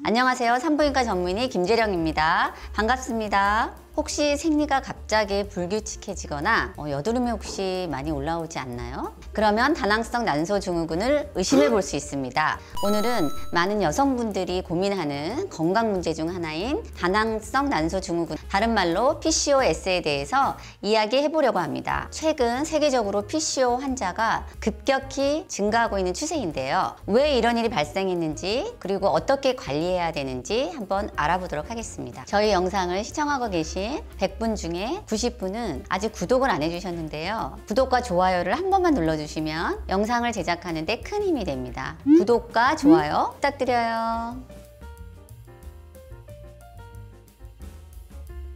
안녕하세요. 산부인과 전문의 김재령입니다. 반갑습니다. 혹시 생리가 갑자기 불규칙해지거나 여드름이 혹시 많이 올라오지 않나요? 그러면 다낭성 난소증후군을 의심해 볼 수 있습니다. 오늘은 많은 여성분들이 고민하는 건강 문제 중 하나인 다낭성 난소증후군, 다른 말로 PCOS에 대해서 이야기해 보려고 합니다. 최근 세계적으로 PCO 환자가 급격히 증가하고 있는 추세인데요. 왜 이런 일이 발생했는지, 그리고 어떻게 관리해야 되는지 한번 알아보도록 하겠습니다. 저희 영상을 시청하고 계신 100분 중에 90분은 아직 구독을 안 해주셨는데요. 구독과 좋아요를 한 번만 눌러주시면 영상을 제작하는 데 큰 힘이 됩니다. 구독과 좋아요 부탁드려요.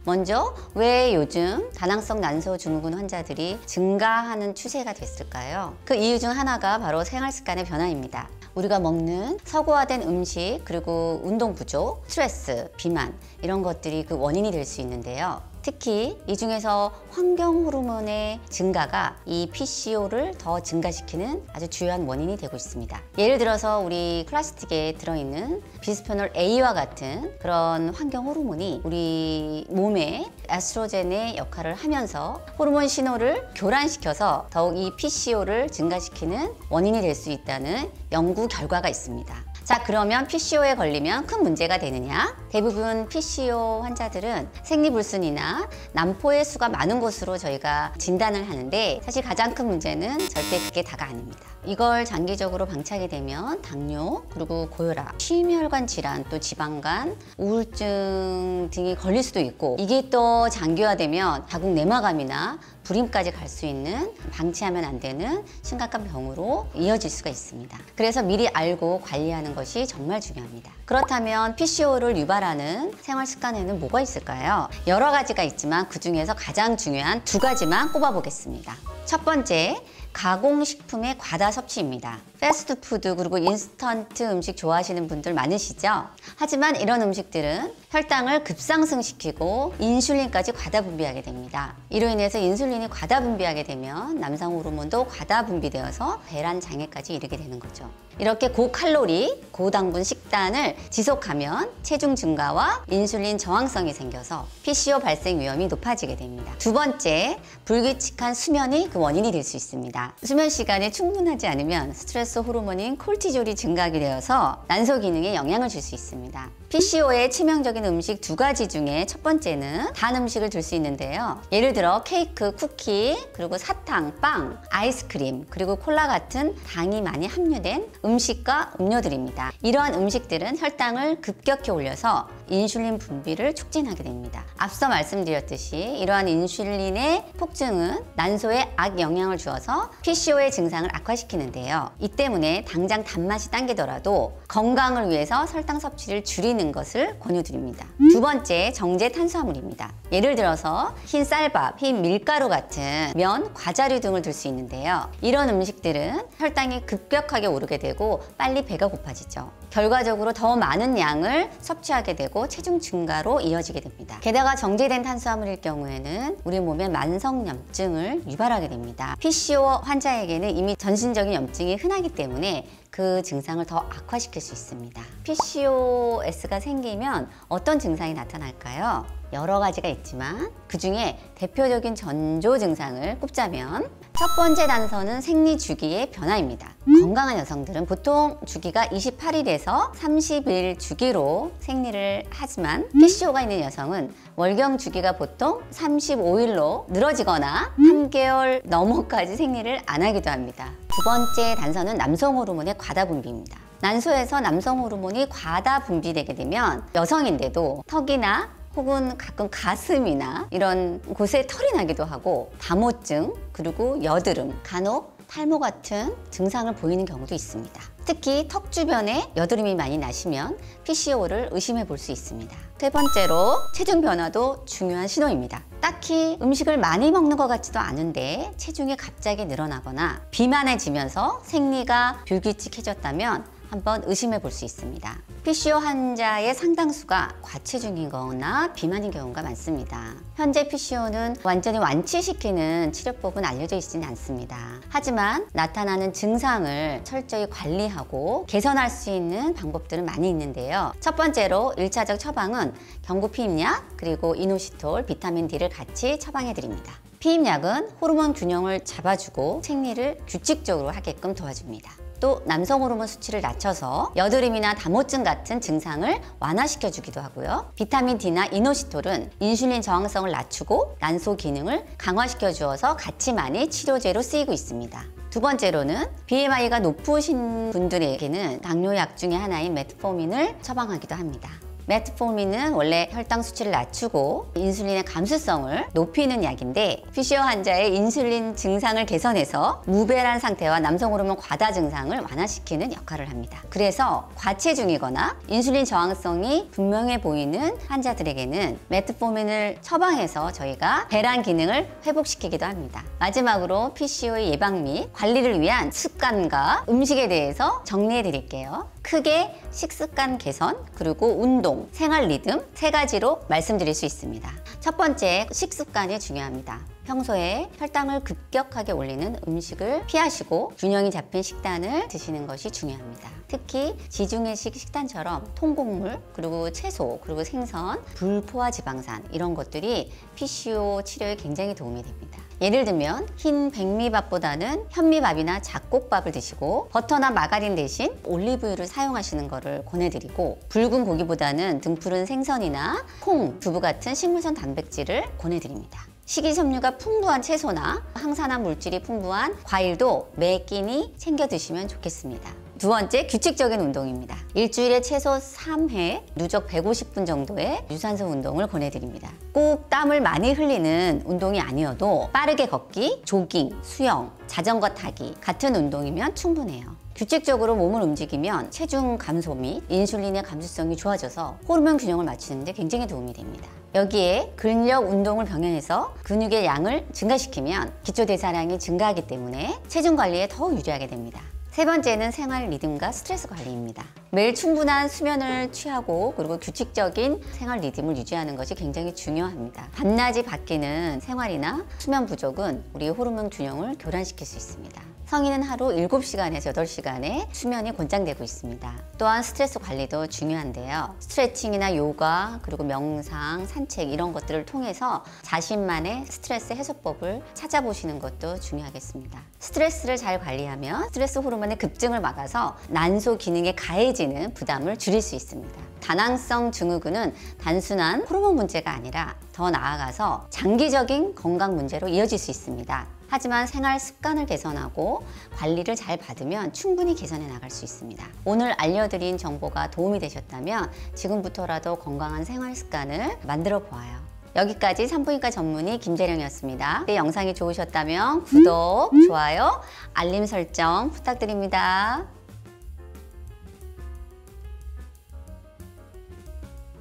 먼저 왜 요즘 다낭성 난소증후군 환자들이 증가하는 추세가 됐을까요? 그 이유 중 하나가 바로 생활 습관의 변화입니다. 우리가 먹는 서구화된 음식, 그리고 운동 부족, 스트레스, 비만 이런 것들이 그 원인이 될 수 있는데요. 특히 이 중에서 환경 호르몬의 증가가 이 PCO를 더 증가시키는 아주 주요한 원인이 되고 있습니다. 예를 들어서 우리 플라스틱에 들어있는 비스페놀 A와 같은 그런 환경 호르몬이 우리 몸에 에스트로겐의 역할을 하면서 호르몬 신호를 교란시켜서 더욱 이 PCO를 증가시키는 원인이 될 수 있다는 연구 결과가 있습니다. 자, 그러면 PCO에 걸리면 큰 문제가 되느냐? 대부분 PCO 환자들은 생리불순이나 난포의 수가 많은 것으로 저희가 진단을 하는데, 사실 가장 큰 문제는 절대 그게 다가 아닙니다. 이걸 장기적으로 방치하게 되면 당뇨, 그리고 고혈압, 심혈관 질환, 또 지방간, 우울증 등이 걸릴 수도 있고, 이게 또 장기화되면 자궁 내막암이나 불임까지 갈 수 있는, 방치하면 안 되는 심각한 병으로 이어질 수가 있습니다. 그래서 미리 알고 관리하는 것이 정말 중요합니다. 그렇다면 PCO를 유발하는 생활 습관에는 뭐가 있을까요? 여러 가지가 있지만 그 중에서 가장 중요한 두 가지만 꼽아보겠습니다. 첫 번째, 가공식품의 과다 섭취입니다. 패스트푸드, 그리고 인스턴트 음식 좋아하시는 분들 많으시죠? 하지만 이런 음식들은 혈당을 급상승시키고 인슐린까지 과다 분비하게 됩니다. 이로 인해서 인슐린이 과다 분비하게 되면 남성 호르몬도 과다 분비되어서 배란 장애까지 이르게 되는 거죠. 이렇게 고칼로리, 고당분 식단을 지속하면 체중 증가와 인슐린 저항성이 생겨서 PCO 발생 위험이 높아지게 됩니다. 두 번째, 불규칙한 수면이 그 원인이 될 수 있습니다. 수면 시간이 충분하지 않으면 스트레스 호르몬인 콜티졸이 증가하게 되어서 난소 기능에 영향을 줄 수 있습니다. PCO의 치명적인 음식 두 가지 중에 첫 번째는 단 음식을 들 수 있는데요. 예를 들어 케이크, 쿠키, 그리고 사탕, 빵, 아이스크림, 그리고 콜라 같은 당이 많이 함유된 음식과 음료들입니다. 이러한 음식들은 혈당을 급격히 올려서 인슐린 분비를 촉진하게 됩니다. 앞서 말씀드렸듯이 이러한 인슐린의 폭증은 난소에 악영향을 주어서 PCO의 증상을 악화시키는데요. 이 때문에 당장 단맛이 당기더라도 건강을 위해서 설탕 섭취를 줄이는 것을 권유드립니다. 두 번째, 정제 탄수화물입니다. 예를 들어서 흰 쌀밥, 흰 밀가루 같은 면, 과자류 등을 들 수 있는데요. 이런 음식들은 혈당이 급격하게 오르게 되고 빨리 배가 고파지죠. 결과적으로 더 많은 양을 섭취하게 되고 체중 증가로 이어지게 됩니다. 게다가 정제된 탄수화물일 경우에는 우리 몸에 만성염증을 유발하게 됩니다. PCO 환자에게는 이미 전신적인 염증이 흔하기 때문에 그 증상을 더 악화시킬 수 있습니다. PCOS가 생기면 어떤 증상이 나타날까요? 여러 가지가 있지만 그 중에 대표적인 전조 증상을 꼽자면 첫 번째 단서는 생리 주기의 변화입니다. 건강한 여성들은 보통 주기가 28일에서 30일 주기로 생리를 하지만 PCO가 있는 여성은 월경 주기가 보통 35일로 늘어지거나 3개월 넘어까지 생리를 안 하기도 합니다. 두 번째 단서는 남성 호르몬의 과다 분비입니다. 난소에서 남성 호르몬이 과다 분비되게 되면 여성인데도 턱이나 혹은 가끔 가슴이나 이런 곳에 털이 나기도 하고 다모증, 그리고 여드름, 간혹 탈모 같은 증상을 보이는 경우도 있습니다. 특히 턱 주변에 여드름이 많이 나시면 PCO를 의심해 볼 수 있습니다. 세 번째로, 체중 변화도 중요한 신호입니다. 딱히 음식을 많이 먹는 것 같지도 않은데 체중이 갑자기 늘어나거나 비만해지면서 생리가 불규칙해졌다면 한번 의심해 볼 수 있습니다. PCO 환자의 상당수가 과체중이거나 비만인 경우가 많습니다. 현재 PCO는 완전히 완치시키는 치료법은 알려져 있지는 않습니다. 하지만 나타나는 증상을 철저히 관리하고 개선할 수 있는 방법들은 많이 있는데요. 첫 번째로 1차적 처방은 경구 피임약 그리고 이노시톨, 비타민 D를 같이 처방해 드립니다. 피임약은 호르몬 균형을 잡아주고 생리를 규칙적으로 하게끔 도와줍니다. 또 남성 호르몬 수치를 낮춰서 여드름이나 다모증 같은 증상을 완화시켜 주기도 하고요. 비타민 D나 이노시톨은 인슐린 저항성을 낮추고 난소 기능을 강화시켜 주어서 같이 많이 치료제로 쓰이고 있습니다. 두 번째로는 BMI가 높으신 분들에게는 당뇨약 중에 하나인 메트포민을 처방하기도 합니다. 메트포민은 원래 혈당 수치를 낮추고 인슐린의 감수성을 높이는 약인데 PCO 환자의 인슐린 증상을 개선해서 무배란 상태와 남성 호르몬 과다 증상을 완화시키는 역할을 합니다. 그래서 과체중이거나 인슐린 저항성이 분명해 보이는 환자들에게는 메트포민을 처방해서 저희가 배란 기능을 회복시키기도 합니다. 마지막으로 PCO의 예방 및 관리를 위한 습관과 음식에 대해서 정리해 드릴게요. 크게 식습관 개선, 그리고 운동, 생활 리듬 세 가지로 말씀드릴 수 있습니다. 첫 번째, 식습관이 중요합니다. 평소에 혈당을 급격하게 올리는 음식을 피하시고 균형이 잡힌 식단을 드시는 것이 중요합니다. 특히 지중해식 식단처럼 통곡물, 그리고 채소, 그리고 생선, 불포화 지방산 이런 것들이 PCO 치료에 굉장히 도움이 됩니다. 예를 들면 흰 백미밥보다는 현미밥이나 잡곡밥을 드시고 버터나 마가린 대신 올리브유를 사용하시는 것을 권해드리고 붉은 고기보다는 등푸른 생선이나 콩, 두부 같은 식물성 단백질을 권해드립니다. 식이섬유가 풍부한 채소나 항산화 물질이 풍부한 과일도 매 끼니 챙겨 드시면 좋겠습니다. 두 번째, 규칙적인 운동입니다. 일주일에 최소 3회, 누적 150분 정도의 유산소 운동을 권해드립니다. 꼭 땀을 많이 흘리는 운동이 아니어도 빠르게 걷기, 조깅, 수영, 자전거 타기 같은 운동이면 충분해요. 규칙적으로 몸을 움직이면 체중 감소 및 인슐린의 감수성이 좋아져서 호르몬 균형을 맞추는 데 굉장히 도움이 됩니다. 여기에 근력 운동을 병행해서 근육의 양을 증가시키면 기초대사량이 증가하기 때문에 체중 관리에 더 유리하게 됩니다. 세 번째는 생활 리듬과 스트레스 관리입니다. 매일 충분한 수면을 취하고 그리고 규칙적인 생활 리듬을 유지하는 것이 굉장히 중요합니다. 밤낮이 바뀌는 생활이나 수면 부족은 우리 호르몬 균형을 교란시킬 수 있습니다. 성인은 하루 7시간에서 8시간의 수면이 권장되고 있습니다. 또한 스트레스 관리도 중요한데요. 스트레칭이나 요가, 그리고 명상, 산책 이런 것들을 통해서 자신만의 스트레스 해소법을 찾아보시는 것도 중요하겠습니다. 스트레스를 잘 관리하면 스트레스 호르몬의 급증을 막아서 난소 기능에 가해지는 부담을 줄일 수 있습니다. 다낭성 증후군은 단순한 호르몬 문제가 아니라 더 나아가서 장기적인 건강 문제로 이어질 수 있습니다. 하지만 생활 습관을 개선하고 관리를 잘 받으면 충분히 개선해 나갈 수 있습니다. 오늘 알려드린 정보가 도움이 되셨다면 지금부터라도 건강한 생활 습관을 만들어 보아요. 여기까지 산부인과 전문의 김재령이었습니다. 네, 영상이 좋으셨다면 구독, 좋아요, 알림 설정 부탁드립니다.